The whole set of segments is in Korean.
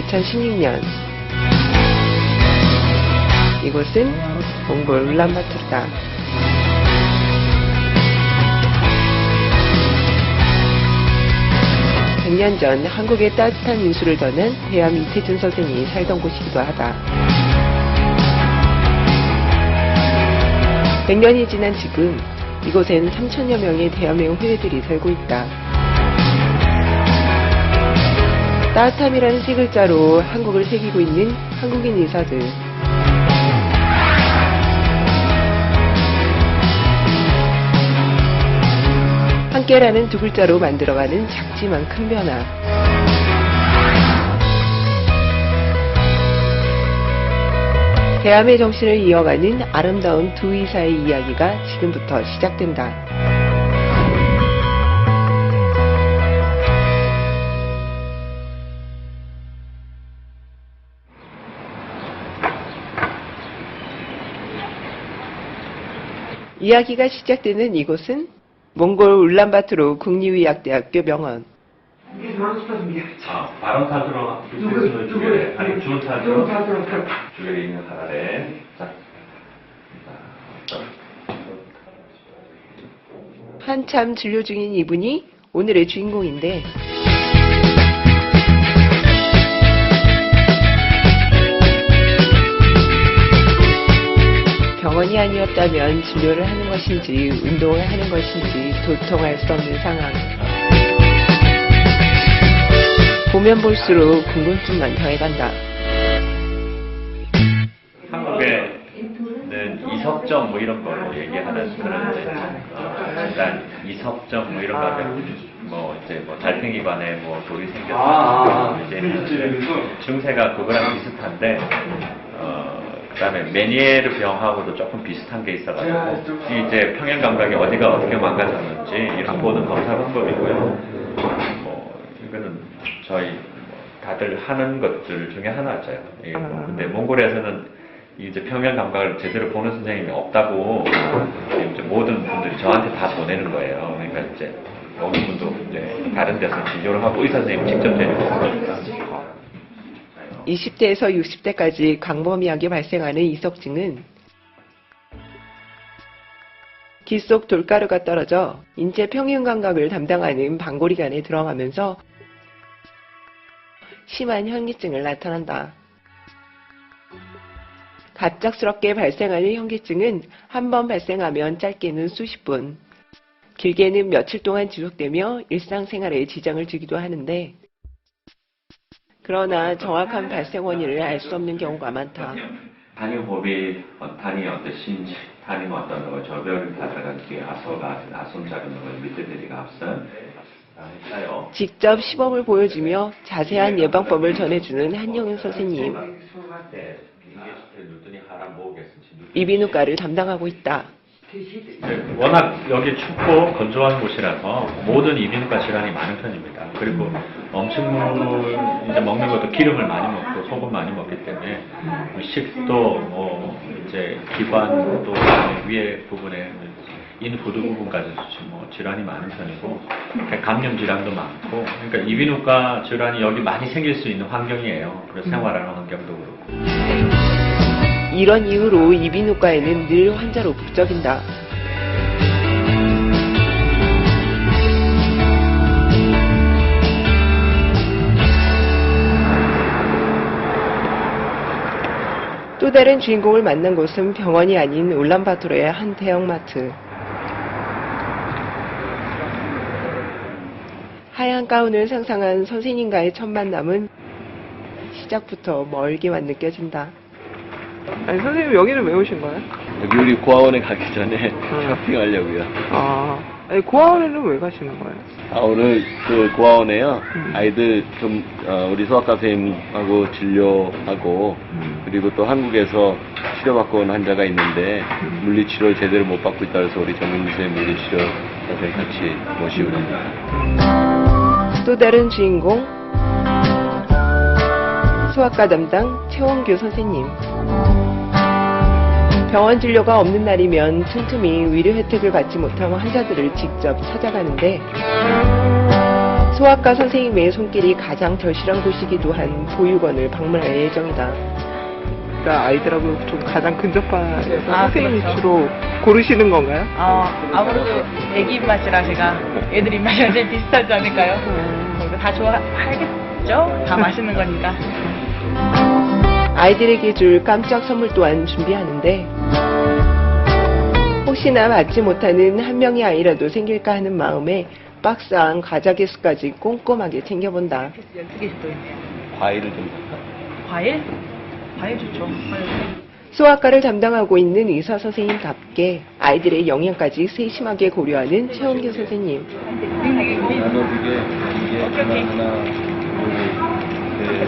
2016년 이곳은 몽골 울란바토르다. 100년 전 한국의 따뜻한 인수를 전한 대암 이태준 선생이 살던 곳이기도 하다. 100년이 지난 지금 이곳엔 3천여 명의 대암의 후예들이 살고 있다. 따뜻함이라는 세 글자로 한국을 새기고 있는 한국인 의사들. 함께라는 두 글자로 만들어가는 작지만 큰 변화. 대암의 정신을 이어가는 아름다운 두 의사의 이야기가 지금부터 시작된다. 이야기가 시작되는 이곳은 몽골 울란바토르 국립의학대학교 병원. 바람 타주러 주변에 아니 주원 타주러 주변에 있는 사람에 한참 진료 중인 이분이 오늘의 주인공인데 병원이 아니었다면 진료를 하는 것인지 운동을 하는 것인지 도통할 수 없는 상황. 보면 볼수록 궁금증만 더해간다. 한국에는 이석정 뭐 이런 걸로 얘기하는 그런데 일단 이석정 뭐 이런 거 하면 뭐 이제 뭐 달팽이관에 뭐 돌이 생겼다 이제 증세가 그거랑 비슷한데 그다음에 메니에르 병하고도 조금 비슷한 게 있어가지고 이제 평행 감각이 어디가 어떻게 망가졌는지 이런 보는 검사 방법이고요. 뭐 이거는 저희 다들 하는 것들 중에 하나죠. 근데 몽골에서는 이제 평행 감각을 제대로 보는 선생님이 없다고 이제 모든 분들이 저한테 다 보내는 거예요. 그러니까 이제 어느 분도 이제 다른 데서 진료를 하고 의사 선생님 직접 진료를 20대에서 60대까지 광범위하게 발생하는 이석증은 귀 속 돌가루가 떨어져 인체 평형 감각을 담당하는 방골이관에 들어가면서 심한 현기증을 나타난다. 갑작스럽게 발생하는 현기증은 한 번 발생하면 짧게는 수십 분, 길게는 며칠 동안 지속되며 일상생활에 지장을 주기도 하는데 그러나 정확한 발생 원인을 알 수 없는 경우가 많다. 단위호흡이 단위 어떤 신체, 단위 어떤 거 저별 다들어가기 아소가 아솜작은 거 밑에 대리가 앞선 직접 시범을 보여주며 자세한 예방법을 전해주는 한영현 선생님. 이비인후과를 담당하고 있다. 워낙 여기 춥고 건조한 곳이라서 모든 이비인후과 질환이 많은 편입니다. 그리고 음식물 이제 먹는 것도 기름을 많이 먹고 소금 많이 먹기 때문에 식도 뭐 이제 기관 또 위에 부분에 인후두 부분까지 뭐 질환이 많은 편이고 감염 질환도 많고 그러니까 이비인후과 질환이 여기 많이 생길 수 있는 환경이에요. 그래서 생활하는 환경도 그렇고. 이런 이유로 이비인후과에는 늘 환자로 북적인다. 또 다른 주인공을 만난 곳은 병원이 아닌 울란바토르의 한 대형마트. 하얀 가운을 상상한 선생님과의 첫 만남은 시작부터 멀게만 느껴진다. 아니 선생님 여기는 왜 오신 거예요? 여기 우리 고아원에 가기 전에 쇼핑하려고요. 아니 고아원에는 왜 가시는 거예요? 오늘 그 고아원에요. 아이들 좀 우리 소아과 선생님하고 진료하고 그리고 또 한국에서 치료받고 온 환자가 있는데 물리치료를 제대로 못 받고 있다 해서 우리 정민주 선생님 물리치료 선생님 같이 모시고 합니다. 또 다른 주인공 소아과 담당 최원규 선생님. 병원 진료가 없는 날이면 틈틈이 의료 혜택을 받지 못한 환자들을 직접 찾아가는데 소아과 선생님의 손길이 가장 절실한 곳이기도 한 보육원을 방문할 예정이다. 그러니까 아이들하고 좀 가장 근접한 선생님이 그렇죠. 주로 고르시는 건가요? 아무래도 애기 입맛이라 제가 애들 입맛이랑 제일 비슷하지 않을까요? 그리고 다 좋아하겠죠? 다 맛있는 거니까. 아이들에게 줄 깜짝 선물 또한 준비하는데 혹시나 받지 못하는 한 명의 아이라도 생길까 하는 마음에 박스 안 과자 개수까지 꼼꼼하게 챙겨본다. 12개씩 또 있네요. 과일을 좀 살까? 과일? 과일 좋죠. 소아과를 담당하고 있는 의사 선생님답게 아이들의 영양까지 세심하게 고려하는 최원규 선생님. 나도 이게 하나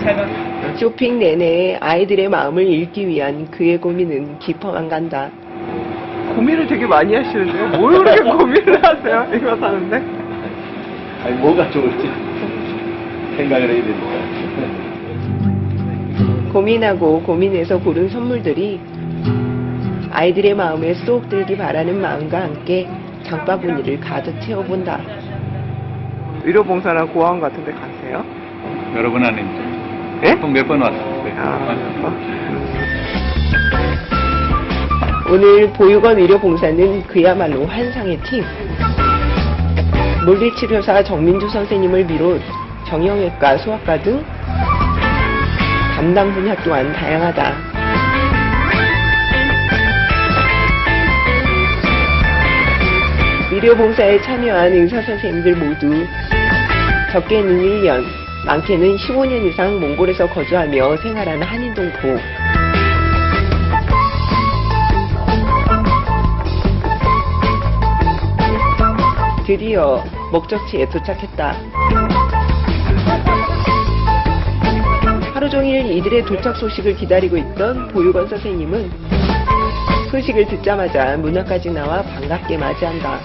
잘 봐. 쇼핑 내내 아이들의 마음을 읽기 위한 그의 고민은 깊어만 간다. 고민을 되게 많이 하시는데요? 뭘 그렇게 고민을 하세요? 이거 사는데? 아니 뭐가 좋을지 생각을 해야 되니까. 고민하고 고민해서 고른 선물들이 아이들의 마음에 쏙 들기 바라는 마음과 함께 장바구니를 가득 채워본다. 의료봉사나 고아원 같은 데 가세요? 여러 번 아닌데. 예? 몇 번 왔어요. 오늘 보육원 의료봉사는 그야말로 환상의 팀. 물리치료사 정민주 선생님을 비롯 정형외과, 소아과 등 담당 분야 또한 다양하다. 의료봉사에 참여한 의사 선생님들 모두 적게는 1년, 많게는 15년 이상 몽골에서 거주하며 생활하는 한인동포. 드디어 목적지에 도착했다. 하루 종일 이들의 도착 소식을 기다리고 있던 보육원 선생님은 소식을 듣자마자 문 앞까지 나와 반갑게 맞이한다.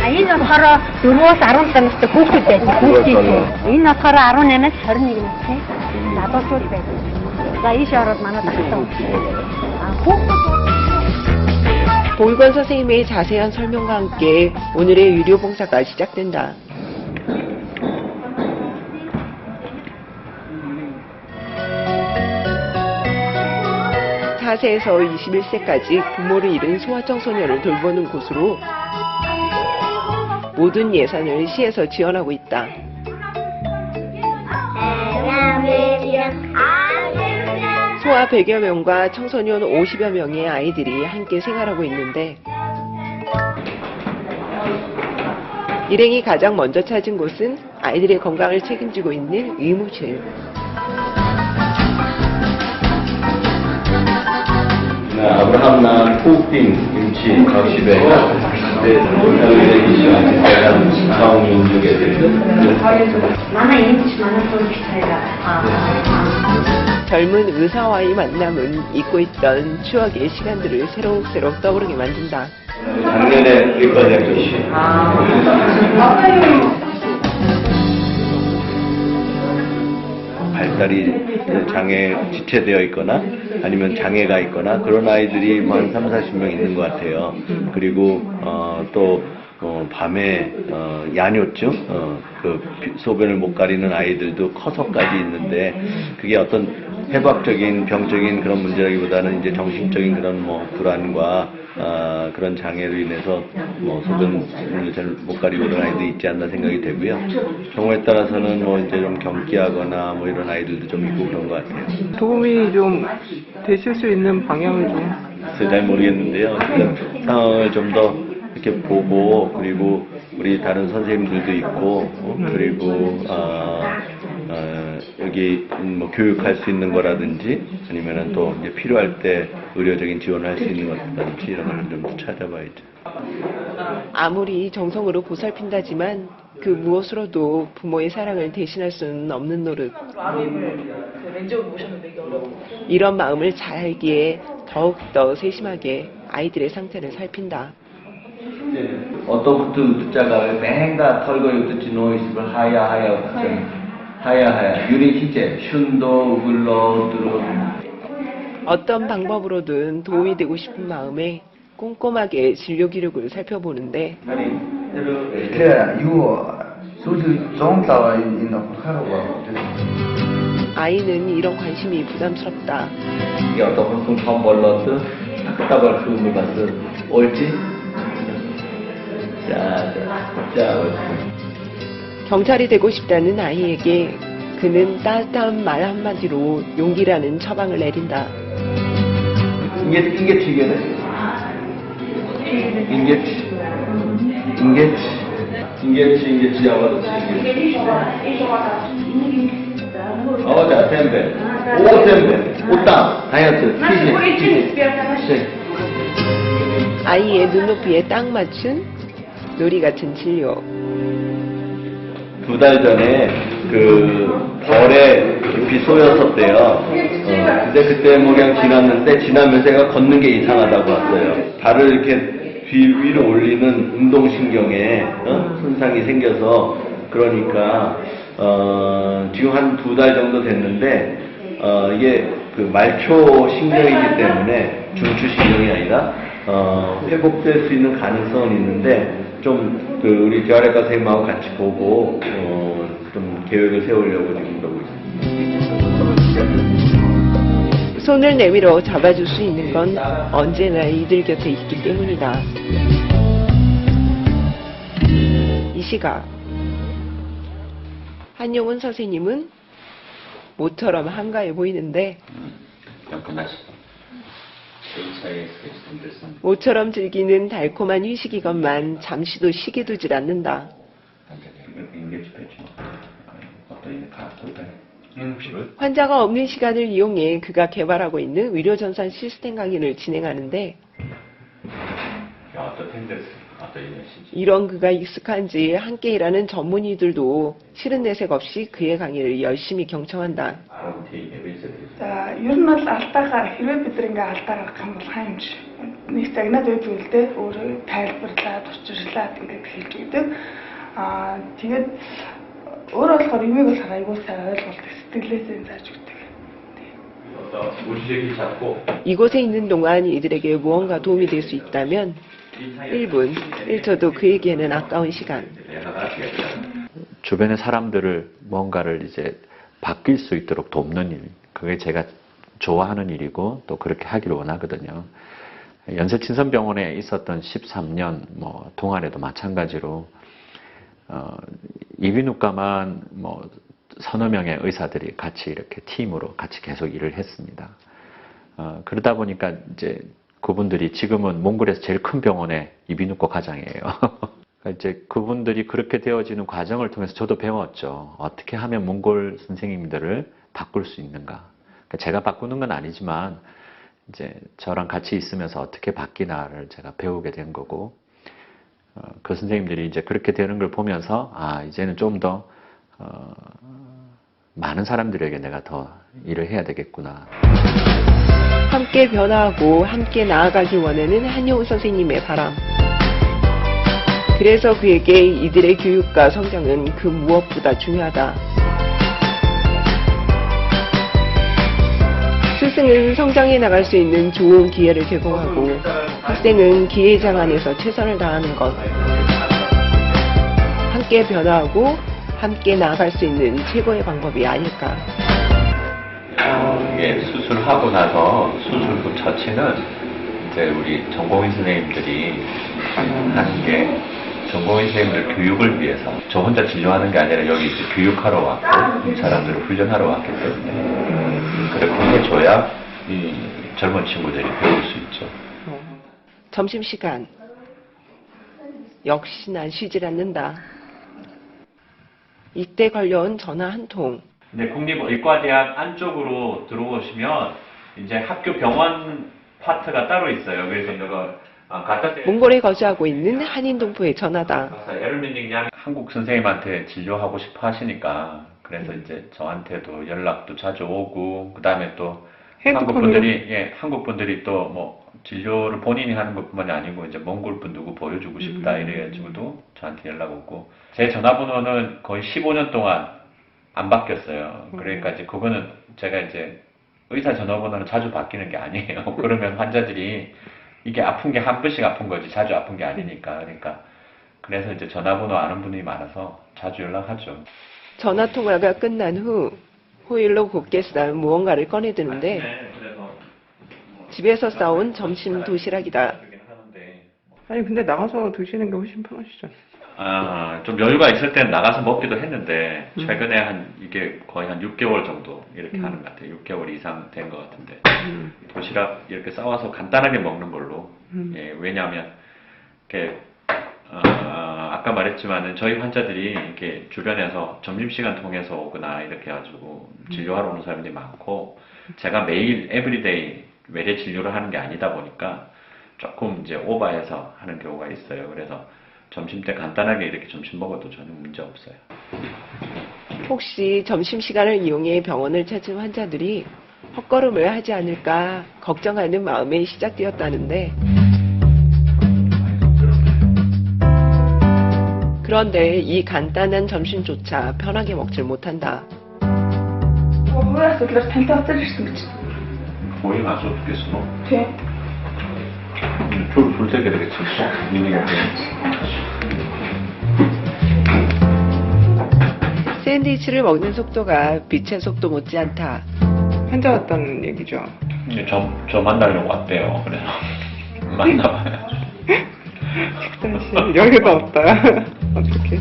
Энэ болохоор 4-аас 17 настай хүүхдүүд байсан. хүүхдүүд. Энэ болохоор 18-аас 21 настай. Залуучууд байсан. За ийш ороод манай тагтаа. 보육원 선생님의 자세한 설명과 함께 오늘의 의료봉사가 시작된다. (4세에서 21세까지) 부모를 잃은 소아청소년을 돌보는 곳으로 모든 예산을 시에서 지원하고 있다. 소아 100여 명과 청소년 50여 명의 아이들이 함께 생활하고 있는데 일행이 가장 먼저 찾은 곳은 아이들의 건강을 책임지고 있는 의무실. 아브라함 낳은 호흡빙 김치 집에 Манай энэ ч манай сууж цайгаа. 젊은 의사와의 만남은 잊고 있던 추억의 시간들을 새록새록 떠오르게 만든다. 작년에 의과대학교 시 발달이 장애 지체되어 있거나 아니면 장애가 있거나 그런 아이들이 한 30-40명 있는 것 같아요. 그리고 또 밤에 야뇨증, 그 소변을 못 가리는 아이들도 커서까지 있는데 그게 어떤 해박적인 병적인 그런 문제라기보다는 이제 정신적인 그런 뭐 불안과 그런 장애로 인해서 뭐 소변을 잘 못 가리고 그런 아이들이 있지 않나 생각이 되고요. 경우에 따라서는 뭐 이제 좀 경기하거나 뭐 이런 아이들도 좀 있고 그런 것 같아요. 도움이 좀 되실 수 있는 방향을 좀. 그래서 잘 모르겠는데요. 일단 상황을 좀 더 이렇게 보고 그리고 우리 다른 선생님들도 있고 그리고 여기 뭐 교육할 수 있는 거라든지 아니면은 또 이제 필요할 때 의료적인 지원을 할 수 있는 것이라든지 이런 걸 좀 찾아봐야죠. 아무리 정성으로 보살핀다지만 그 무엇으로도 부모의 사랑을 대신할 수는 없는 노릇. 렌즈를 보셨는데 이게 어려워. 이런 마음을 잘 알기에 더욱더 세심하게 아이들의 상태를 살핀다. 어떠부터 듣자가 맹다 털거리 듣지 노이스를 하야 유리 희재 슌도 우글러 들어 어떤 방법으로든 도움이 되고 싶은 마음에 꼼꼼하게 진료 기록을 살펴보는데 그, 요 아이는 이런 관심이 부담스럽다. 경찰이 되고 싶다는 아이에게 그는 따뜻한 말 한마디로 용기라는 처방을 내린다. 아이의 눈높이에 딱 맞춘 놀이 같은 진료. 2달 전에 그 벌에 깊이 쏘였었대요. 근데 그때 뭐 그냥 지나면서 애가 걷는 게 이상하다고 왔어요. 발을 이렇게 뒤 위로 올리는 운동신경에 손상이 생겨서 그러니까 지금 한 2달 정도 됐는데 이게 그 말초 신경이기 때문에 중추신경이 아니라 회복될 수 있는 가능성은 있는데 좀 그 우리 재활외과 선생님하고 같이 보고 좀 계획을 세우려고 지금 그러고 있습니다. 손을 내밀어 잡아줄 수 있는 건 언제나 이들 곁에 있기 때문이다. 이 시각 한용운 선생님은 모처럼 한가해 보이는데 모처럼 즐기는 달콤한 휴식이건만 잠시도 쉬게 두질 않는다. 환자가 없는 시간을 이용해 그가 개발하고 있는 의료전산 시스템 강의를 진행하는데 이런 그가 익숙한지 함께 일하는 전문의들도 싫은 내색 없이 그의 강의를 열심히 경청한다. За ер нь бол алдаагаа хэрвээ бид ингээ алдаа гаргах юм бол хаймж нэг загнаад байв үлдээ өөрөө тайлбарлаад учирлаад ингээд хэлж өгдөг. Тэгээд өөрөө болохоор юмыг бол айгүй сайн ойлголт сэтгэлээсээ зааж өгдөг. 이곳에 있는 동안 이들에게 무언가 도움이 될 수 있다면 1분, 1초도 그에게는 아까운 시간. 주변의 사람들을 뭔가를 이제 바뀔 수 있도록 돕는 일, 그게 제가 좋아하는 일이고 또 그렇게 하기를 원하거든요. 연세친선병원에 있었던 13년 동안에도 마찬가지로 이비인후과만 서너 명의 의사들이 같이 이렇게 팀으로 같이 계속 일을 했습니다. 그러다 보니까 이제 그분들이 지금은 몽골에서 제일 큰 병원의 이비인후과 과장이에요. 이제 그분들이 그렇게 되어지는 과정을 통해서 저도 배웠죠. 어떻게 하면 몽골 선생님들을 바꿀 수 있는가. 그러니까 제가 바꾸는 건 아니지만 이제 저랑 같이 있으면서 어떻게 바뀌나를 제가 배우게 된 거고, 그 선생님들이 이제 그렇게 되는 걸 보면서 이제는 좀 더 많은 사람들에게 내가 더 일을 해야 되겠구나. 함께 변화하고 함께 나아가기 원하는 한용운 선생님의 바람. 그래서 그에게 이들의 교육과 성장은 그 무엇보다 중요하다. 스승은 성장해 나갈 수 있는 좋은 기회를 제공하고 학생은 기회 장안에서 최선을 다하는 것. 함께 변화하고 함께 나아갈 수 있는 최고의 방법이 아닐까. 이게 수술하고 나서 수술부 처치는 이제 우리 전공의 선생님들이 하는 게 전공의 선생님들 교육을 위해서 저 혼자 진료하는 게 아니라 여기 이제 교육하러 왔고 이 사람들을 훈련하러 왔기 때문에 그렇게 해줘야 이 젊은 친구들이 배울 수 있죠. 점심시간. 역시나 쉬질 않는다. 이때 걸려온 전화 한 통. 근데 국립의과대학 안쪽으로 들어오시면 이제 학교 병원 파트가 따로 있어요. 그래서 내가 몽골에 거주하고 있는 한인 동포의 전화다. 한국 선생님한테 진료하고 싶어 하시니까 그래서 이제 저한테도 연락도 자주 오고 그다음에 또 한국 분들이 또 뭐 진료를 본인이 하는 것뿐만이 아니고 이제 몽골 분 누구 보여주고 싶다 이래가지고도 저한테 연락 오고 제 전화번호는 거의 15년 동안 안 바뀌었어요. 그러니까 이제 그거는 제가 이제 의사 전화번호는 자주 바뀌는 게 아니에요. 그러면 환자들이 이게 아픈 게 한 번씩 아픈 거지 자주 아픈 게 아니니까. 그러니까 그래서 이제 전화번호 아는 분이 많아서 자주 연락하죠. 전화 통화가 끝난 후 호일로 곱게 싸운 무언가를 꺼내드는데 집에서 싸온 점심 도시락이다. 아니 근데 나가서 드시는 게 훨씬 편하시잖아요. 좀 여유가 있을 땐 나가서 먹기도 했는데 최근에 이게 거의 한 6개월 정도 이렇게 하는 것 같아요. 6개월 이상 된 것 같은데 도시락 이렇게 싸와서 간단하게 먹는 걸로. 예, 왜냐하면 이렇게 아까 말했지만은 저희 환자들이 이렇게 주변에서 점심시간 통해서 오거나 이렇게 해가지고 진료하러 오는 사람들이 많고 제가 매일 에브리데이 외래 진료를 하는 게 아니다 보니까 조금 이제 오버해서 하는 경우가 있어요. 그래서 점심 때 간단하게 이렇게 점심 먹어도 전혀 문제 없어요. 혹시 점심시간을 이용해 병원을 찾은 환자들이 헛걸음을 하지 않을까 걱정하는 마음에 시작되었다는데 그런데 이 간단한 점심조차 편하게 먹질 못한다. Хувийн асуудлаар тантай уулзаж ирсэн гэж. 거의 가서 어떻겠어? Тий. 줄 새게 되겠지. 샌드위치를 먹는 속도가 빛의 속도 못지않다. 환자 같다는 얘기죠. 저 만나려고 왔대요. 그래서 만나봐요. 식사실 여유가 없다. 어떡해.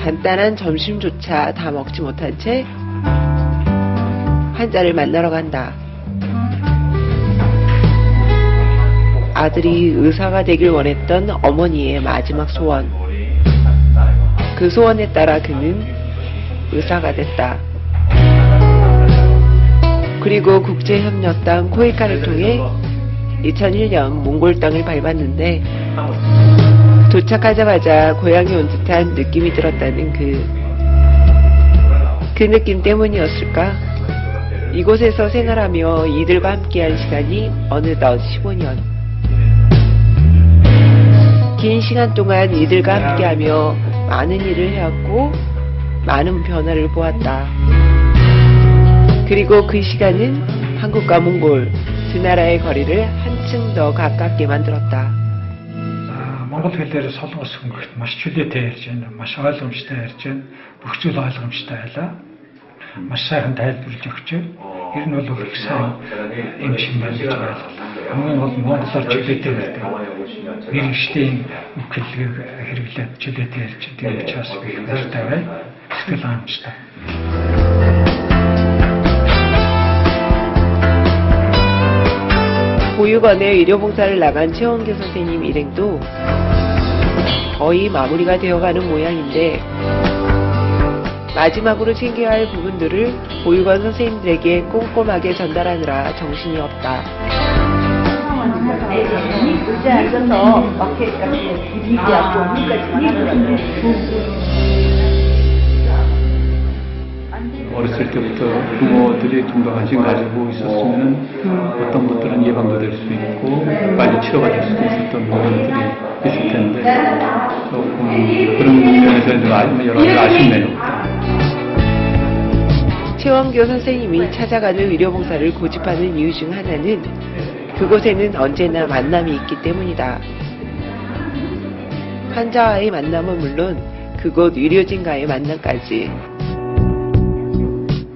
간단한 점심조차 다 먹지 못한 채 환자를 만나러 간다. 아들이 의사가 되길 원했던 어머니의 마지막 소원. 그 소원에 따라 그는 의사가 됐다. 그리고 국제협력당 코이카를 통해 2001년 몽골 땅을 밟았는데 도착하자마자 고향에 온 듯한 느낌이 들었다는 그 느낌 때문이었을까? 이곳에서 생활하며 이들과 함께한 시간이 어느덧 15년. 긴 시간 동안 이들과 함께하며 많은 일을 해왔고 많은 변화를 보았다. 그리고 그 시간은 한국과 몽골 두 나라의 거리를 한층 더 가깝게 만들었다. Монгол хэлээр солонгос хөнгөлт маш чөлөөтэй ярьж байна. Маш ойлгомжтой ярьж байна. Бүх зүйл ойлгомжтой байлаа. Маш сайхан тайлбарлаж өгч байна. Ер нь бол их сайн юм шиг байна гэж байна. Хамгийн гол монголоор чөлөөтэй байдаг. Иргэшлийн үг хэллэгийг хэрэглээд чөлөөтэй ярьж байгаа учраас их баяртай байна. Сэтгэл хангамжтай. 보육원에 의료봉사를 나간 최원규 선생님 일행도 거의 마무리가 되어가는 모양인데 마지막으로 챙겨야 할 부분들을 보육원 선생님들에게 꼼꼼하게 전달하느라 정신이 없다. 의자에 앉아서 마켓까지 비비하고 어렸을 때부터 부모들이 좀 더 관심 가지고 있었으면 어떤 것들은 예방도 될 수 있고 빨리 치료가 될 수도 있었던 부분들이 있을 텐데 조금 그런 면에서 좀 여러 가지 아쉽네요. 최원규 선생님이 찾아가는 의료봉사를 고집하는 이유 중 하나는 그곳에는 언제나 만남이 있기 때문이다. 환자와의 만남은 물론 그곳 의료진과의 만남까지.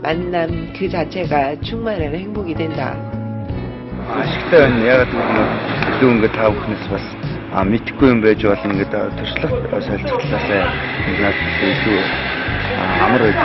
만남 그 자체가 충만한 행복이 된다. 식사는 яг зөв ингээд таах хүнээс бас мэдхгүй юм байж болно ингээд туршлага солилцуулаасаа надад илүү амар юм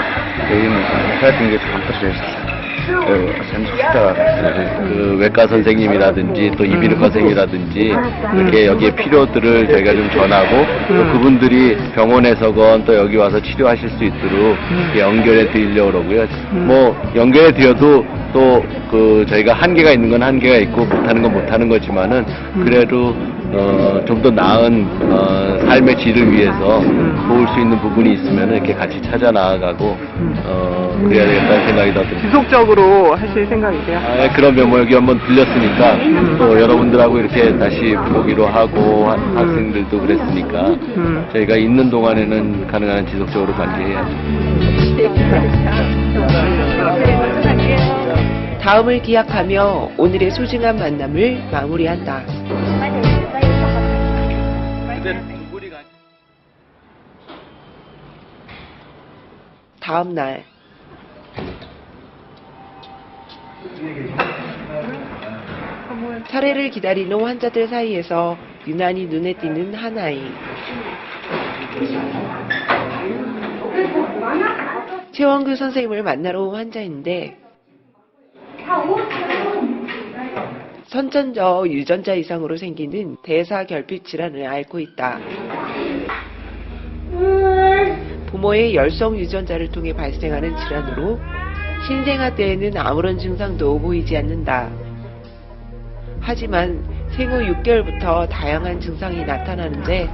дахиад ингээд хамтарч ажиллах 그 외과 선생님이라든지 또 이비인후과 선생님이라든지 이렇게 여기에 필요들을 저희가 좀 전하고 또 그분들이 병원에서건 또 여기 와서 치료하실 수 있도록 연결해 드리려고 그러고요. 뭐 연결해 드려도 또 그 저희가 한계가 있는 건 한계가 있고 못하는 건 못하는 거지만은 그래도 좀 더 나은 삶의 질을 위해서 도울 수 있는 부분이 있으면 이렇게 같이 찾아 나아가고 그래야 되겠다는 생각이 듭니다. 지속적으로 하실 생각이세요? 아, 그러면 뭐 여기 한번 들렸으니까 또 여러분들하고 이렇게 다시 보기로 하고 학생들도 그랬으니까 저희가 있는 동안에는 가능한 지속적으로 관계해야죠. 다음을 기약하며 오늘의 소중한 만남을 마무리한다. 다음 날 차례를 기다리는 환자들 사이에서 유난히 눈에 띄는 한 아이. 최원규 선생님을 만나러 온 환자인데 선천적 유전자 이상으로 생기는 대사결핍 질환을 앓고 있다. 부모의 열성 유전자를 통해 발생하는 질환으로 신생아 때에는 아무런 증상도 보이지 않는다. 하지만 생후 6개월부터 다양한 증상이 나타나는데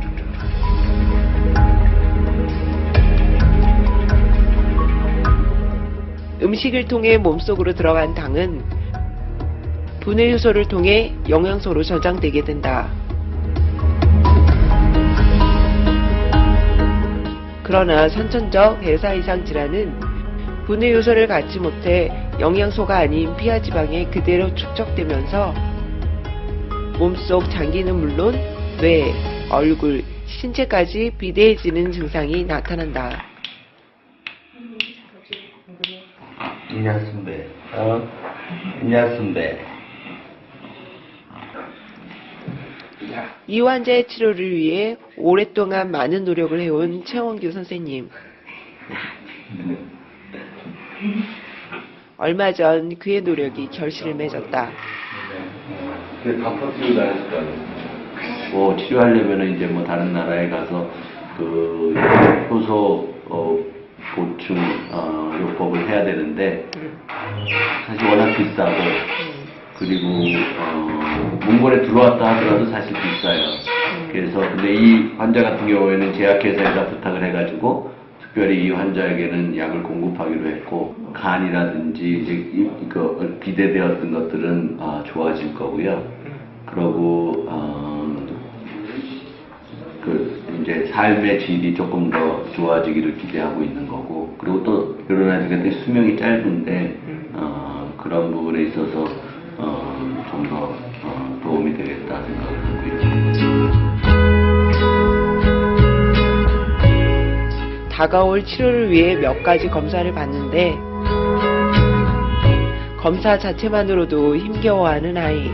음식을 통해 몸속으로 들어간 당은 분해효소를 통해 영양소로 저장되게 된다. 그러나 선천적 대사 이상 질환은 분해효소를 갖지 못해 영양소가 아닌 피하지방에 그대로 축적되면서 몸속 장기는 물론 뇌, 얼굴, 신체까지 비대해지는 증상이 나타난다. 인야순배, 인야순배. 이 환자의 치료를 위해 오랫동안 많은 노력을 해온 최원규 선생님. 얼마 전 그의 노력이 결실을 맺었다. 바쁘지도 다녔을까. 뭐 치료하려면 이제 뭐 다른 나라에 가서 그 효소 보충 요법을 해야 되는데 사실 워낙 비싸고 그리고 몽골에 들어왔다 하더라도 사실 비싸요. 그래서 근데 이 환자 같은 경우에는 제약회사에다 부탁을 해가지고 특별히 이 환자에게는 약을 공급하기로 했고 간이라든지 이제 이거 비대되었던 것들은 좋아질 거고요. 그러고 그 이제 삶의 질이 조금 더 좋아지기를 기대하고 있는 거고 그리고 또 결혼하게 수명이 짧은데 그런 부분에 있어서 좀 더 도움이 되겠다 생각을 하고 있습니다. 다가올 치료를 위해 몇 가지 검사를 받는데 검사 자체만으로도 힘겨워하는 아이.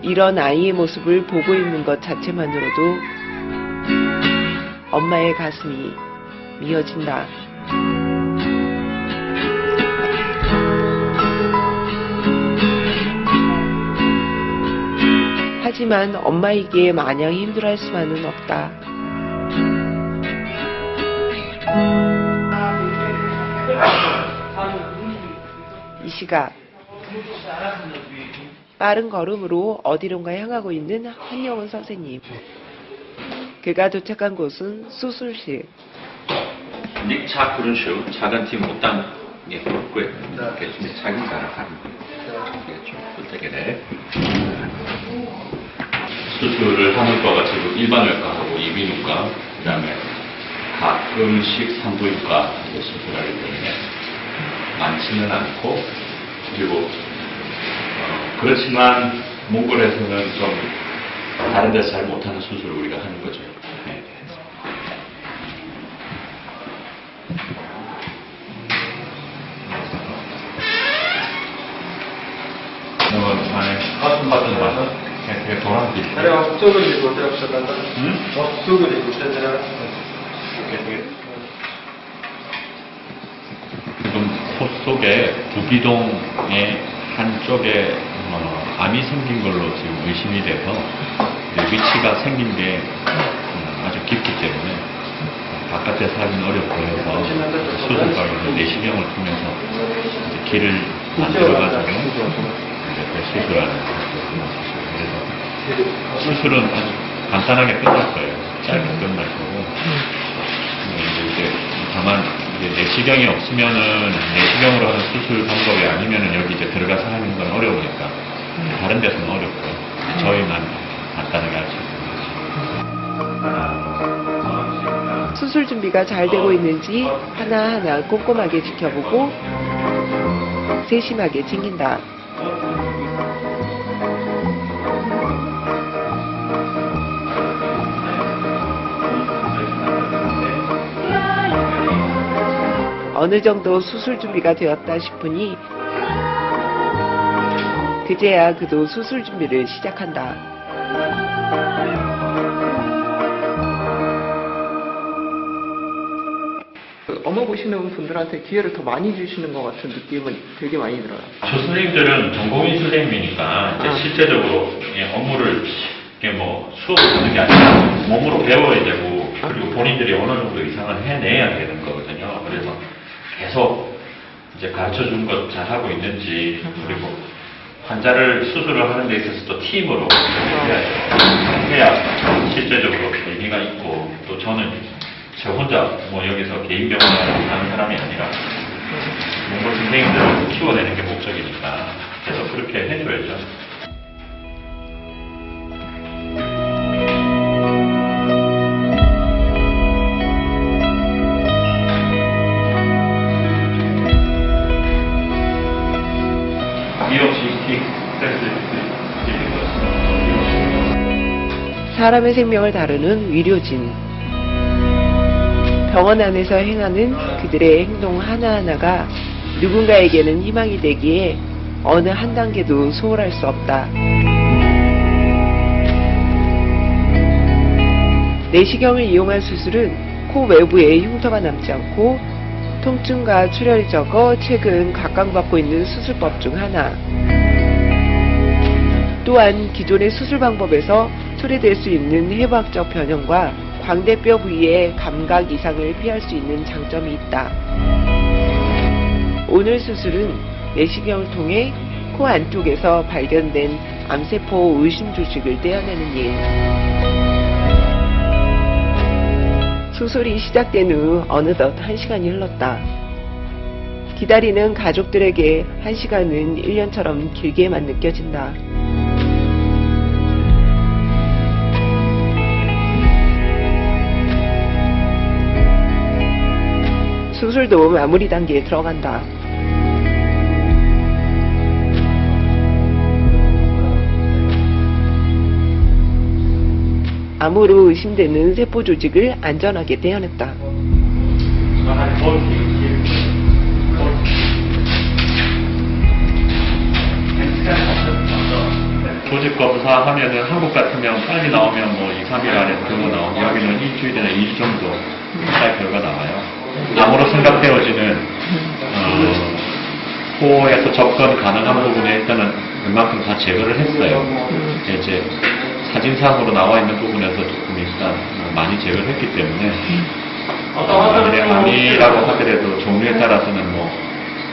이런 아이의 모습을 보고 있는 것 자체만으로도 엄마의 가슴이 미어진다. 하지만 엄마이기에 마냥 힘들어할 수만은 없다. 이 시각 빠른 걸음으로 어디론가 향하고 있는 한영은 선생님. 그가 도착한 곳은 수술실. Nick 차 그런 식으로 작은 팀 못당 예 그렇고요. 이렇게 자기 나라가는 이게 좀 부탁이네. 수술을 하는 과가 지금 일반외과하고 이비인후과, 그다음에 가끔씩 산부인과 수술하기 때문에 많지는 않고 그리고 그렇지만 몽골에서는 좀 다른 데서 잘 못하는 수술을 우리가 하는 거죠. 네. 가슴 같은 봐서 그냥 돌아서 지금 코 속에 부기동의 한쪽에 암이 생긴 걸로 지금 의심이 돼서 위치가 생긴 게 아주 깊기 때문에 바깥에서 하기는 어렵고 해서 수술방에서 내시경을 통해서 길을 만들어가지고 수술하는 그래서 수술은 아주 간단하게 끝날 거예요. 짧게 끝날 거고 이제 다만 이제 내시경이 없으면은 내시경으로 하는 수술 방법이 아니면은 여기 이제 들어가서 하는 건 어려우니까 다른 데서는 어렵고요. 저희만 간단하게 할 수 있습니다. 수술 준비가 잘 되고 있는지 하나하나 꼼꼼하게 지켜보고 세심하게 챙긴다. 어느 정도 수술 준비가 되었다 싶으니 그제야 그도 수술 준비를 시작한다. 어머 보시는 분들한테 기회를 더 많이 주시는 것 같은 느낌은 되게 많이 들어요. 조 선생님들은 전공의 선생님이니까 이제 실제적으로 업무를 뭐 수업을 듣는 게 아니라 몸으로 배워야 되고 그리고 본인들이 어느 정도 이상을 해내야 되는 거거든요. 그래서 계속 이제 가르쳐 준 것 잘하고 있는지 그리고 환자를 수술을 하는 데 있어서 또 팀으로 해야 실제적으로 의미가 있고 또 저는 저 혼자 뭐 여기서 개인 병원을 하는 사람이 아니라 몽골 선생님들을 키워내는 게 목적이니까 계속 그렇게 해줘야죠. 사람의 생명을 다루는 의료진. 병원 안에서 행하는 그들의 행동 하나하나가 누군가에게는 희망이 되기에 어느 한 단계도 소홀할 수 없다. 내시경을 이용한 수술은 코 외부에 흉터가 남지 않고 통증과 출혈이 적어 최근 각광받고 있는 수술법 중 하나. 또한 기존의 수술 방법에서 초래될 수 있는 해부학적 변형과 광대뼈 부위의 감각 이상을 피할 수 있는 장점이 있다. 오늘 수술은 내시경을 통해 코 안쪽에서 발견된 암세포 의심 조직을 떼어내는 일. 수술이 시작된 후 어느덧 1시간이 흘렀다. 기다리는 가족들에게 1시간은 1년처럼 길게만 느껴진다. 수술도 마무리 단계에 들어간다. 암으로 의심되는 세포 조직을 안전하게 떼어냈다. 조직 검사하면은 한국 같으면 빨리 나오면 뭐 2, 3일 안에 결과 나오고 여기는 일주일이나 2주 정도 살 결과 나와요. 암으로 생각되어지는 코에서 접근 가능한 부분에 일단은 웬만큼 다 제거를 했어요. 이제 사진상으로 나와 있는 부분에서 조금 일단 많이 제거를 했기 때문에 암이라고 하더라도 종류에 따라서는 뭐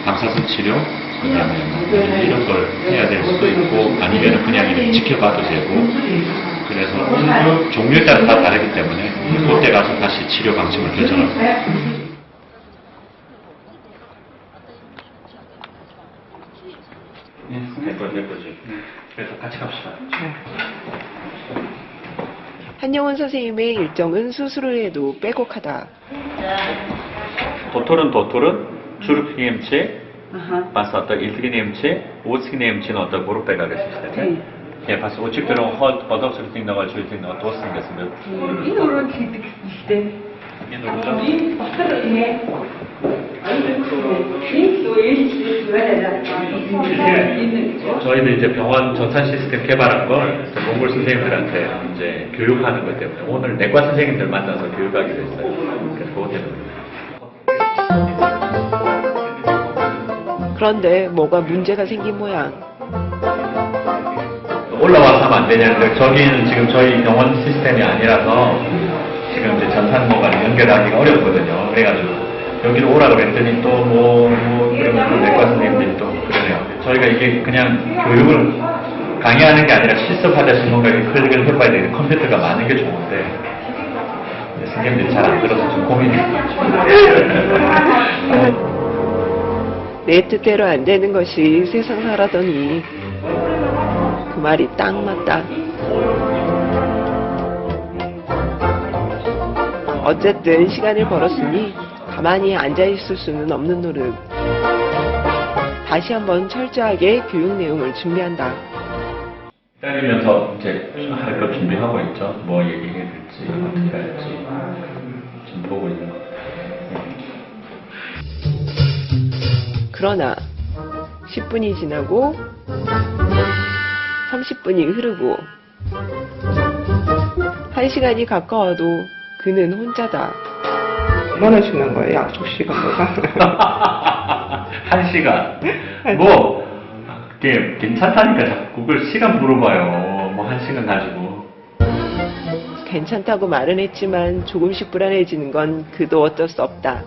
방사선 치료 그다음에 뭐 이런 걸 해야 될 수도 있고 아니면 그냥 이렇게 지켜봐도 되고 그래서 종류에 따라 다 다르기 때문에 그때 가서 다시 치료 방침을 결정합니다. 그래서 같이 갑시다. 한영원 선생님의 일정은 수술을 해도 빼곡하다. Doktorun çürük nemçi, hatta iltigi nemçi, 오스기 nemçinin 어떤 무릎배가 있으시대. 예, 봤어. 오직들은 허덕 소리팅 나가 줄팅 나가 또 생겼으면. 이 노릇 işte. 이 노릇죠. 저희도 이제 병원 전산 시스템 개발한 걸 몽골 선생님들한테 이제 교육하는 것 때문에 오늘 내과 선생님들 만나서 교육하기로 했어요. 그래서 그것 때문에. 그런데 뭐가 문제가 생긴 모양. 올라와서 하면 안 되냐는데 저기는 지금 저희 병원 시스템이 아니라서 지금 이제 전산모가 연결하기가 어렵거든요. 그래가지고 여기로 오라 그랬더니 또 그러면 내과 선생님들이 또 그러네요. 저희가 이게 그냥 교육을 강의하는 게 아니라 실습하듯이 뭔가 이렇게 클릭을 해봐야 되는데 컴퓨터가 많은 게 좋은데 선생님들이 잘 안 들어서 좀 고민이 내 뜻대로 안 되는 것이 세상 사라더니 그 말이 딱 맞다. 어쨌든 시간을 벌었으니 가만히 앉아있을 수는 없는 노릇. 다시 한번 철저하게 교육 내용을 준비한다. 기다리면서 이제 할 것 준비하고 있죠. 뭐 얘기해야 될지 어떻게 할지 지금 보고 있는 것 같아요. 그러나 10분이 지나고 30분이 흐르고 1시간이 가까워도 그는 혼자다. 얼마나 지난 거예요? 약속 시간보다? 1시간. 뭐 그게 괜찮다니까 자꾸 그걸 시간 물어봐요. 뭐 1시간 가지고. 괜찮다고 말은 했지만 조금씩 불안해지는 건 그도 어쩔 수 없다.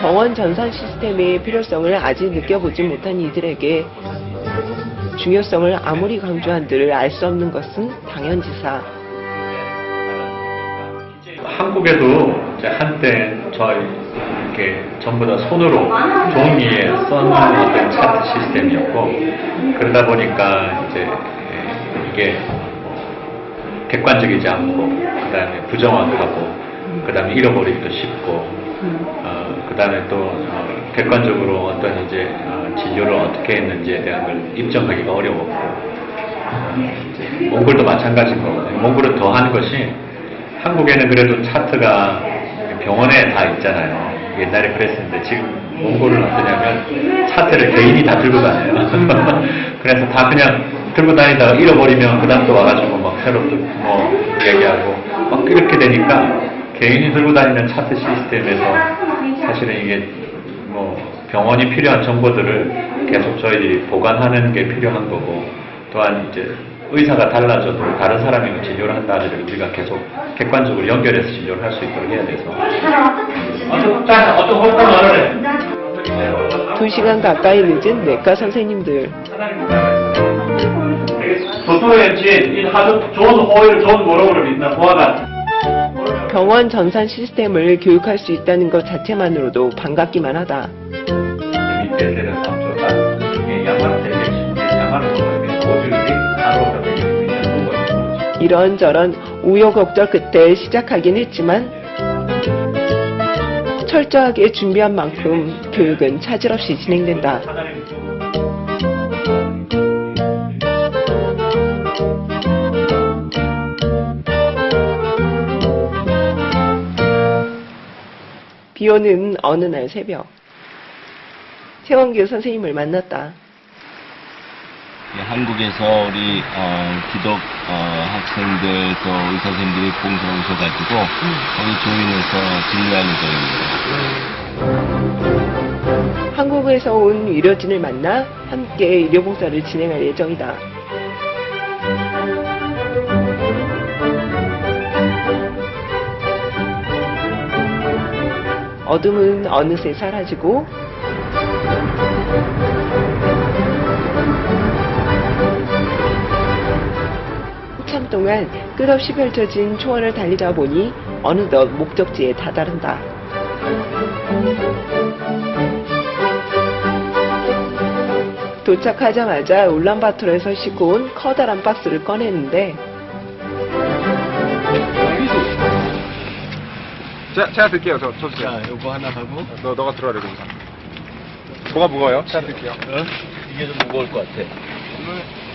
병원 전산 시스템의 필요성을 아직 느껴보지 못한 이들에게 중요성을 아무리 강조한들 알 수 없는 것은 당연지사. 한국에도 이제 한때 저희 이렇게 전부 다 손으로 종이에 써놓은 어떤 차트 시스템이었고, 그러다 보니까 이제 이게 객관적이지 않고, 그 다음에 부정확하고, 그 다음에 잃어버리기도 쉽고, 그 다음에 또 객관적으로 어떤 이제 진료를 어떻게 했는지에 대한 걸 입증하기가 어려웠고, 몽골도 마찬가지인 거거든요. 몽골은 더 하는 것이, 한국에는 그래도 차트가 병원에 다 있잖아요. 옛날에 그랬었는데 지금 몽골은 어떠냐면 차트를 개인이 다 들고 다녀요. 그래서 다 그냥 들고 다니다가 잃어버리면 그 다음 또 와가지고 막 새로 또 뭐 얘기하고 막 이렇게 되니까 개인이 들고 다니는 차트 시스템에서 사실은 이게 뭐 병원이 필요한 정보들을 계속 저희들이 보관하는 게 필요한 거고, 또한 이제 의사가 달라져도 다른 사람이 진료를 한다 하더라도 우리가 계속 객관적으로 연결해서 진료를 할 수 있도록 해야 돼서. 2시간 가까이 늦은 내과 선생님들. 병원 전산 시스템을 교육할 수 있다는 것 자체만으로도 반갑기만 하다. 이런저런 우여곡절 끝에 시작하긴 했지만 철저하게 준비한 만큼 교육은 차질 없이 진행된다. 비오는 어느 날 새벽, 최원규 선생님을 만났다. 한국에서 우리 기독 학생들 또 의사 선생님들이 봉사를 오셔가지고 거기 조인해서 진료할 예정입니다. 한국에서 온 의료진을 만나 함께 의료봉사를 진행할 예정이다. 어둠은 어느새 사라지고 한참 동안 끝없이 펼쳐진 초원을 달리다 보니 어느덧 목적지에 다다른다. 도착하자마자 울란바토르에서 싣고 온 커다란 박스를 꺼내는데 제가 들게요. 저 자, 요거 하나 하고 너가 들어야 돼. 뭐가 무거워요? 제가 들게요. 이게 좀 무거울 것 같아.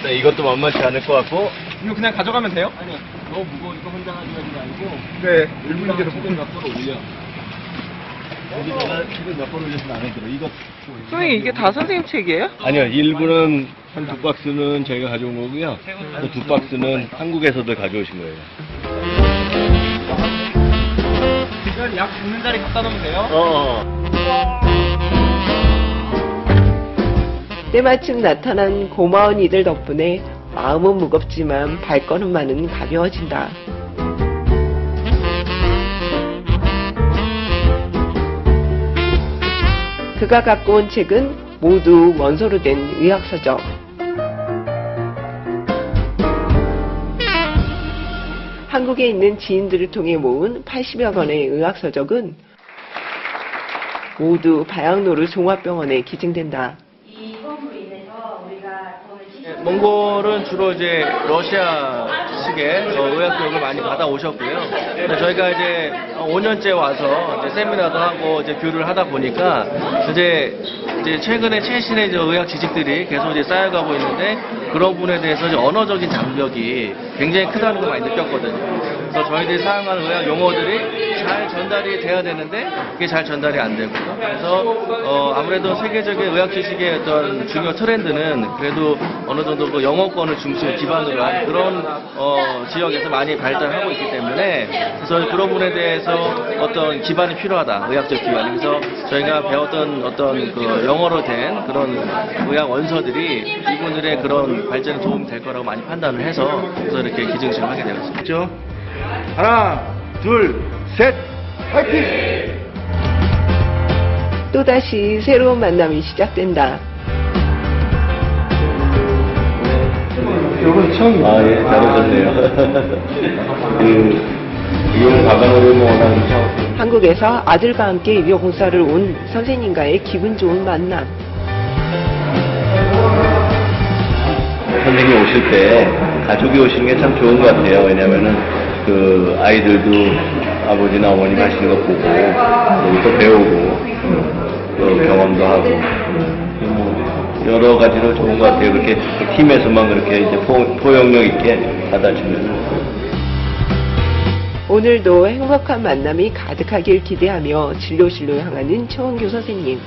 네, 이것도 만만치 않을 것 같고. 이거 그냥 가져가면 돼요? 아니, 너무 무거우니까 혼자 가져가는 게 아니고. 네, 1분께서 지금 몇 번 올려. 여기 내가 지금 몇 번 올렸으면 안 해들어. 이거. 선생님, 이게 다 선생님 책이에요? 아니요, 일부는 한 2박스는 저희가 가져온 거고요. 또 2박스는 한국에서도 가져오신 거예요. 이건 약 붓는 자리 갖다 놓으면 돼요? 때마침 나타난 고마운 이들 덕분에 마음은 무겁지만 발걸음만은 가벼워진다. 그가 갖고 온 책은 모두 원소로 된 의학서적. 한국에 있는 지인들을 통해 모은 80여 권의 의학서적은 모두 바양노르 종합병원에 기증된다. 몽골은 주로 이제 러시아식의 의학 교육을 많이 받아오셨고요. 근데 저희가 이제 5년째 와서 이제 세미나도 하고 이제 교류를 하다 보니까 이제 최근에 최신의 이제 의학 지식들이 계속 이제 쌓여가고 있는데 그런 부분에 대해서 이제 언어적인 장벽이 굉장히 크다는 걸 많이 느꼈거든요. 그래서 저희들이 사용하는 의학 용어들이 잘 전달이 돼야 되는데 그게 잘 전달이 안 되고요. 그래서 아무래도 세계적인 의학 지식의 어떤 중요 트렌드는 그래도 어느 정도 그 영어권을 중심 기반으로 한 그런 지역에서 많이 발달하고 있기 때문에 그래서 그런 부분에 대해서 어떤 기반이 필요하다. 의학적 기반. 그래서 저희가 배웠던 어떤 그 영어로 된 그런 의학 원서들이 이분들의 그런 발전에 도움이 될 거라고 많이 판단을 해서 그래서 이렇게 기증식을 하게 되었습니다. 하나, 둘, 셋, 파이팅! 또다시 새로운 만남이 시작된다. 이건 처음. 아, 예, 잘하셨네요. 이용 가방으로 원하는 차. 한국에서 아들과 함께 유효봉사를 온 선생님과의 기분 좋은 만남. 선생님이 오실 때 가족이 오시는 게 참 좋은 것 같아요. 왜냐면은 그 아이들도 아버지나 어머님 하시는 거 보고 또 배우고 또 경험도 하고 뭐 여러 가지로 좋은 것 같아요. 그렇게 팀에서만 그렇게 이제 포용력 있게 받아주면. 오늘도 행복한 만남이 가득하길 기대하며 진료실로 향하는 최원규 선생님.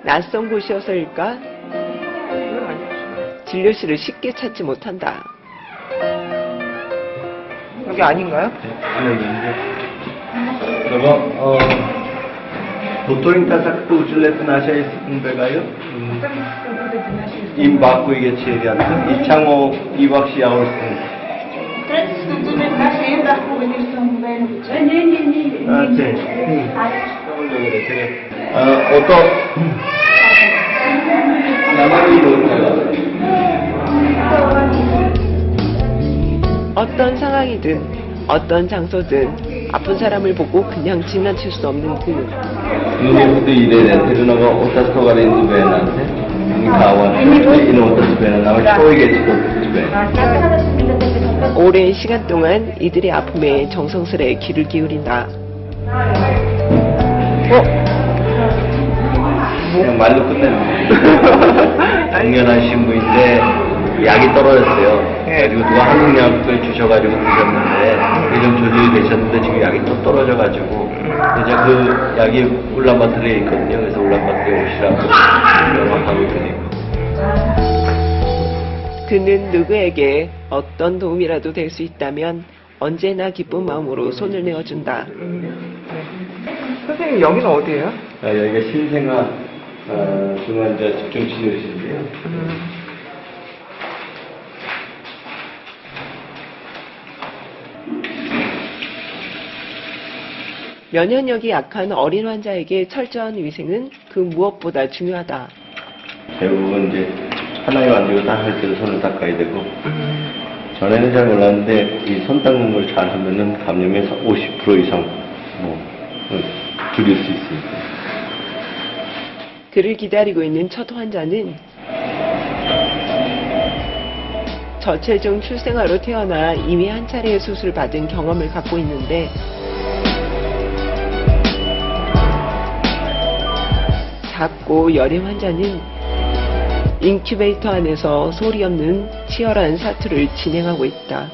낯선 곳이어서일까? 진료실을 쉽게 찾지 못한다. 여기 아닌가요? Doktor in Tasak'ta uçuletin aşağı 있을까요? 임 받고 이게 체리한테 이창호 이박씨 아울슨. 어떤 상황이든 어떤 장소든 아픈 사람을 보고 그냥 지나칠 수 없는 그 Ini 이래 대준아가 오타스 토가린 집에한테 가원 이는 오타스 집에는 나와 초이게 집에. 오랜 시간 동안 이들의 아픔에 정성스레 귀를 기울인다. 그냥 말로 끝내요. 당연한 신부인데 약이 떨어졌어요. 그리고 누가 한국약을 주셔가지고 드셨는데 그게 좀 조절이 되셨는데 지금 약이 또 떨어져가지고 이제 그 약이 울란바토르에 있거든요. 그래서 울란바토르에 오시라고 연락하고 있으니까. 그는 누구에게 어떤 도움이라도 될 수 있다면 언제나 기쁜 마음으로 손을 내어준다. 선생님 여기는 어디예요? 여기가 신생아 중환자 집중치료실인데요. 면역력이 약한 어린 환자에게 철저한 위생은 그 무엇보다 중요하다. 대부분 이제 하나에 만지고 딱 할 때도 손을 닦아야 되고 전에는 잘 몰랐는데 이 손 닦는 걸 잘 하면은 감염의 50% 이상 줄일 수 있습니다. 그를 기다리고 있는 첫 환자는 저체중 출생아로 태어나 이미 한 차례의 수술을 받은 경험을 갖고 있는데 작고 여린 환자는 인큐베이터 안에서 소리 없는 치열한 사투를 진행하고 있다.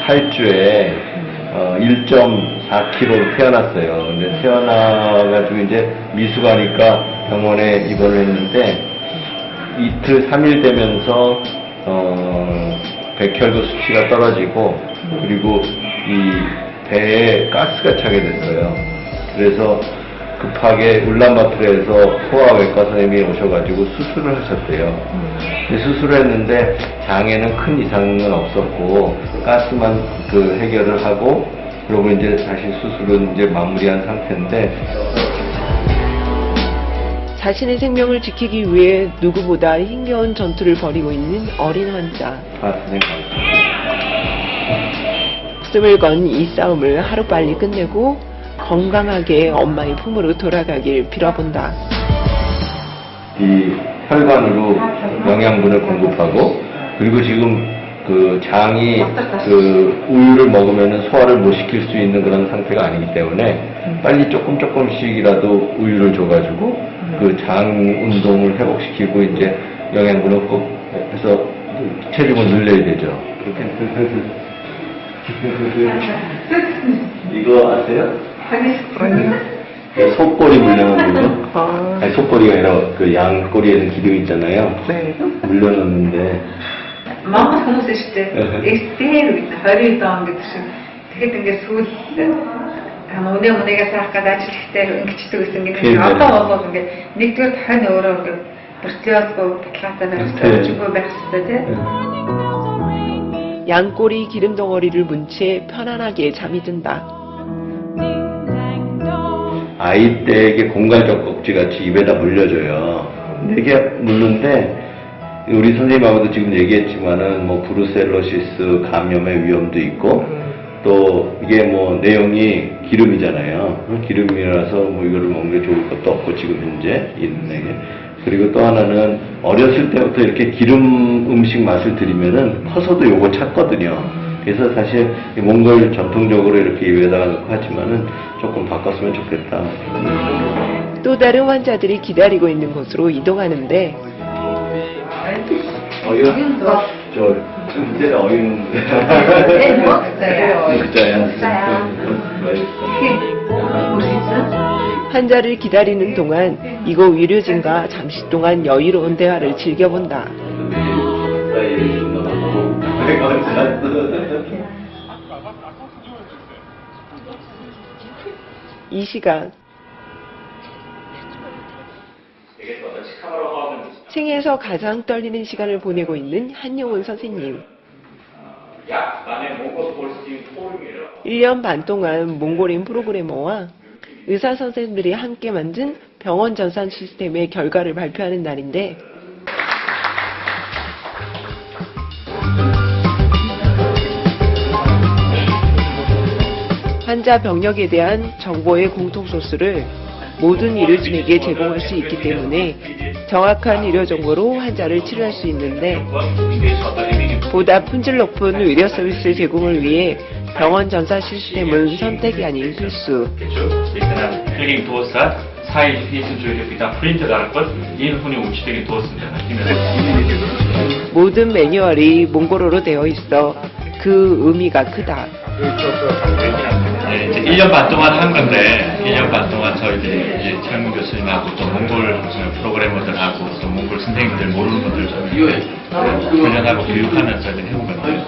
28주에 1.4kg로 태어났어요. 근데 태어나가지고 이제 미숙하니까 병원에 입원을 했는데 이틀 3일 되면서 백혈구 수치가 떨어지고 그리고 이 배에 가스가 차게 됐어요. 그래서 급하게 울란바토르에서 소아외과 선생님이 오셔가지고 수술을 하셨대요. 수술을 했는데 장에는 큰 이상은 없었고 가스만 그 해결을 하고 그러고 이제 다시 수술은 이제 마무리한 상태인데 자신의 생명을 지키기 위해 누구보다 힘겨운 전투를 벌이고 있는 어린 환자. 목숨을 건 이 싸움을 하루빨리 끝내고 건강하게 엄마의 품으로 돌아가길 빌어본다. 이 혈관으로 영양분을 공급하고 그리고 지금 그 장이 그 우유를 먹으면 소화를 못 시킬 수 있는 그런 상태가 아니기 때문에 빨리 조금씩이라도 우유를 줘가지고 그 장 운동을 회복시키고 이제 영양분을 꼭 해서 체중을 늘려야 되죠. 그렇게 이거 아세요? 속꼬리 물려놓는 거? 아니, 속꼬리가 아니라 그 양 꼬리에는 기름 있잖아요. 네. 물려놓는데. Монгол хүмүүс шүү дээ. Эстээр үед 20 дон гэдэг шиг. Тэгэхэд ингээд сүүлд өнөөс харах гэдэг ажилттай ингэчдэг гэсэн ингээд одоо болоод ингээд нэгдүгээр хань өөрөө ингээд бэртиосгүй баталгаатай байж байх хэрэгтэй тийм. 양꼬리 기름 덩어리를 문 채 편안하게 잠이 든다. 아이 때에게 공갈적 껍질 같이 입에다 물려줘요. 되게 물는데 우리 선생님하고도 지금 얘기했지만은 뭐 브루셀로시스 감염의 위험도 있고 또 이게 뭐 내용이 기름이잖아요. 기름이라서 뭐 이거를 먹는 게 좋을 것도 없고 지금 현재 있는. 그리고 또 하나는 어렸을 때부터 이렇게 기름 음식 맛을 들이면은 커서도 요거 찾거든요. 그래서 사실 몽골 전통적으로 이렇게 입에다가 넣고 하지만은 조금 바꿨으면 좋겠다. 또 다른 환자들이 기다리고 있는 곳으로 이동하는데 어윤 저 이제 어윤 환자를 기다리는 동안 이곳 의료진과 잠시 동안 여유로운 대화를 즐겨본다. 이 시간 생에서 가장 떨리는 시간을 보내고 있는 한용운 선생님. 1년 반 동안 몽골인 프로그래머와 의사 선생님들이 함께 만든 병원 전산 시스템의 결과를 발표하는 날인데 환자 병력에 대한 정보의 공통 소스를 모든 의료진에게 제공할 수 있기 때문에 정확한 의료 정보로 환자를 치료할 수 있는데 보다 품질 높은 의료 서비스 제공을 위해 병원 전산 시스템은 선택이 아닌 필수. 모든 매뉴얼이 몽골어로 되어 있어 그 의미가 크다. 네, 이제 1년 반 동안 한 건데 1년 반 동안 저희들이 이제 최영민 교수님하고 또 몽골 프로그래머들하고 또 몽골 선생님들 모르는 분들 좀 훈련하고 교육하면서 저희들이 해본 건데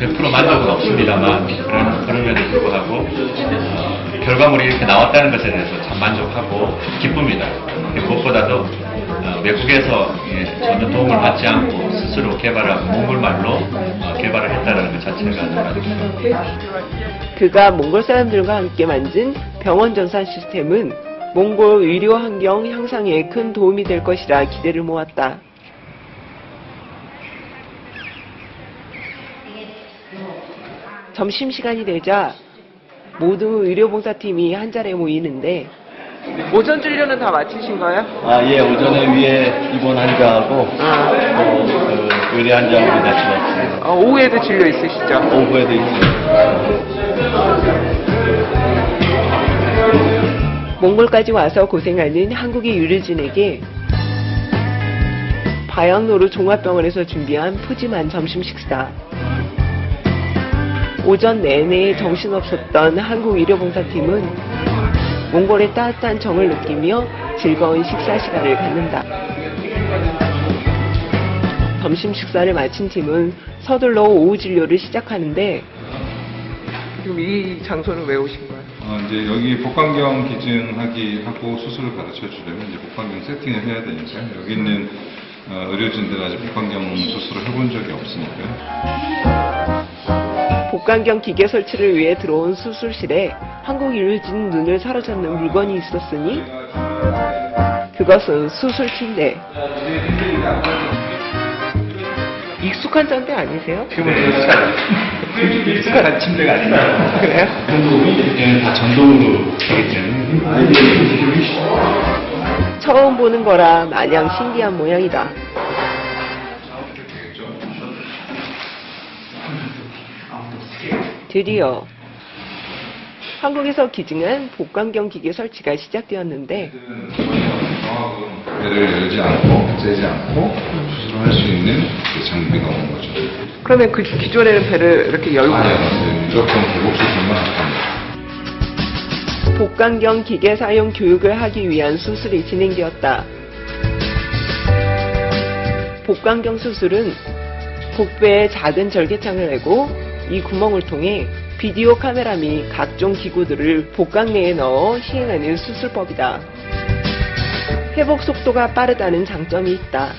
100% 만족은 없습니다만 그럼에도 불구하고 결과물이 이렇게 나왔다는 것에 대해서 참 만족하고 기쁩니다. 무엇보다도 외국에서 전혀 도움을 받지 않고 스스로 개발하고 몽골말로 개발을 했다는 것 자체가 아주 그가 몽골 사람들과 함께 만든 병원 전산 시스템은 몽골 의료 환경 향상에 큰 도움이 될 것이라 기대를 모았다. 점심시간이 되자 모두 의료봉사팀이 한 자리에 모이는데 오전 진료는 다 마치신 거예요? 아, 예, 오전에 위에 입원 환자하고 그 의뢰 환자하고 같이 왔어요. 오후에도 진료 있으시죠? 오후에도 있어요. 몽골까지 와서 고생하는 한국의 의료진에게 바양노루 종합병원에서 준비한 푸짐한 점심 식사. 오전 내내 정신없었던 한국 의료봉사팀은 몽골의 따뜻한 정을 느끼며 즐거운 식사 시간을 갖는다. 점심 식사를 마친 팀은 서둘러 오후 진료를 시작하는데 지금 이 장소는 왜 오신 거예요? 이제 여기 복강경 기증하기 하고 수술을 가르쳐 주려면 이제 복강경 세팅을 해야 되니까요. 여기 있는 의료진들 아직 복강경 수술을 해본 적이 없으니까요. 복강경 기계 설치를 위해 들어온 수술실에 한국 의료진 눈을 사로잡는 물건이 있었으니 그것은 수술침대. 익숙한 잔대 아니세요? 지금은 익숙한 침대가 아닙니다. 그래요? 이제는 다 전동으로 되기 때문에 처음 보는 거라 마냥 신기한 모양이다. 드디어 한국에서 기증한 복강경 기계 설치가 시작되었는데 배를 열지 않고 째지 않고 수술을 할 수 있는 그 장비가 온 거죠. 그러면 그 기존에는 배를 이렇게 열고 무조건 보복 수술만 합니다. 복강경 기계 사용 교육을 하기 위한 수술이 진행되었다. 복강경 수술은 복배에 작은 절개창을 내고 이 구멍을 통해 비디오 카메라 및 각종 기구들을 복강 내에 넣어 시행하는 수술법이다. 회복 속도가 빠르다는 장점이 있다.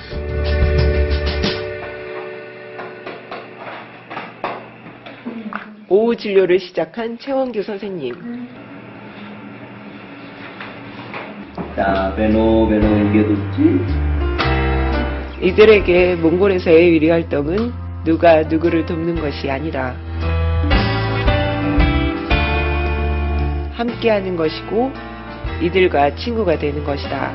오후 진료를 시작한 최원규 선생님. 자, 베노 이게 좋지? 이들에게 몽골에서의 의료 활동은 누가 누구를 돕는 것이 아니라 함께하는 것이고 이들과 친구가 되는 것이다.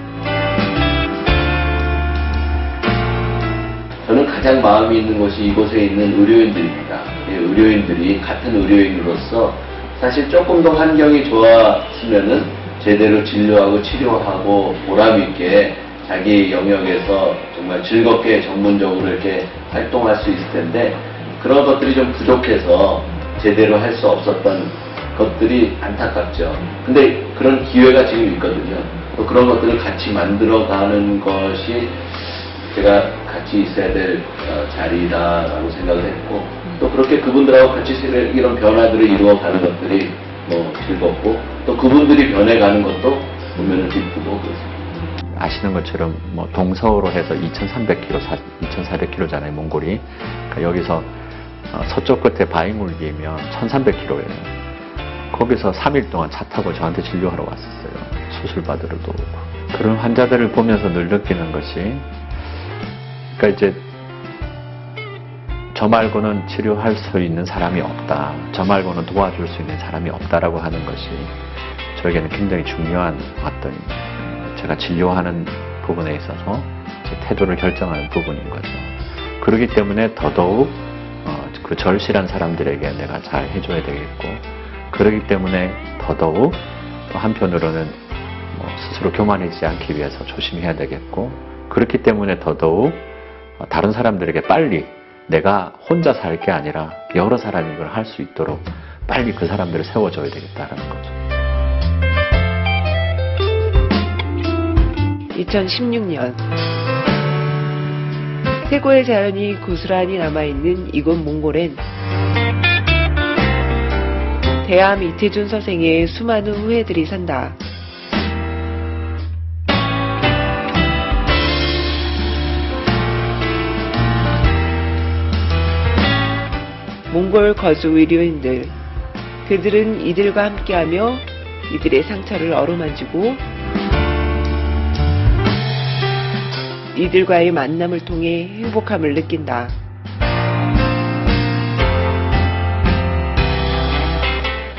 저는 가장 마음이 있는 것이 이곳에 있는 의료인들입니다. 의료인들이 같은 의료인으로서 사실 조금 더 환경이 좋았으면은 제대로 진료하고 치료하고 보람있게 자기 영역에서 정말 즐겁게 전문적으로 이렇게 활동할 수 있을 텐데 그런 것들이 좀 부족해서 제대로 할 수 없었던 것들이 안타깝죠. 근데 그런 기회가 지금 있거든요. 또 그런 것들을 같이 만들어가는 것이 제가 같이 있어야 될 자리다라고 생각을 했고 또 그렇게 그분들하고 같이 이런 변화들을 이루어가는 것들이 뭐 즐겁고 또 그분들이 변해가는 것도 보면은 기쁘고 그렇습니다. 아시는 것처럼 뭐 동서로 해서 2,300km, 2,400km잖아요, 몽골이. 그러니까 여기서 서쪽 끝에 바이물기면 1,300km예요. 거기서 3일 동안 차 타고 저한테 진료하러 왔었어요. 수술 받으러도 오고. 그런 환자들을 보면서 늘 느끼는 것이, 그러니까 이제 저 말고는 치료할 수 있는 사람이 없다. 저 말고는 도와줄 수 있는 사람이 없다라고 하는 것이 저에게는 굉장히 중요한 어떤 제가 진료하는 부분에 있어서 제 태도를 결정하는 부분인 거죠. 그렇기 때문에 더더욱 그 절실한 사람들에게 내가 잘 해줘야 되겠고, 그렇기 때문에 더더욱 또 한편으로는 스스로 교만하지 않기 위해서 조심해야 되겠고, 그렇기 때문에 더더욱 다른 사람들에게 빨리 내가 혼자 살 게 아니라 여러 사람이 이걸 할 수 있도록 빨리 그 사람들을 세워줘야 되겠다는 거죠. 2016년 태고의 자연이 고스란히 남아있는 이곳 몽골엔 대암 이태준 선생의 수많은 후예들이 산다. 몽골 거주 의료인들, 그들은 이들과 함께하며 이들의 상처를 어루만지고 이들과의 만남을 통해 행복함을 느낀다.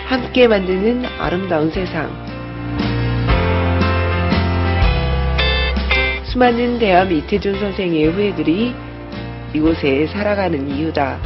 함께 만드는 아름다운 세상. 수많은 대암 이태준 선생의 후예들이 이곳에 살아가는 이유다.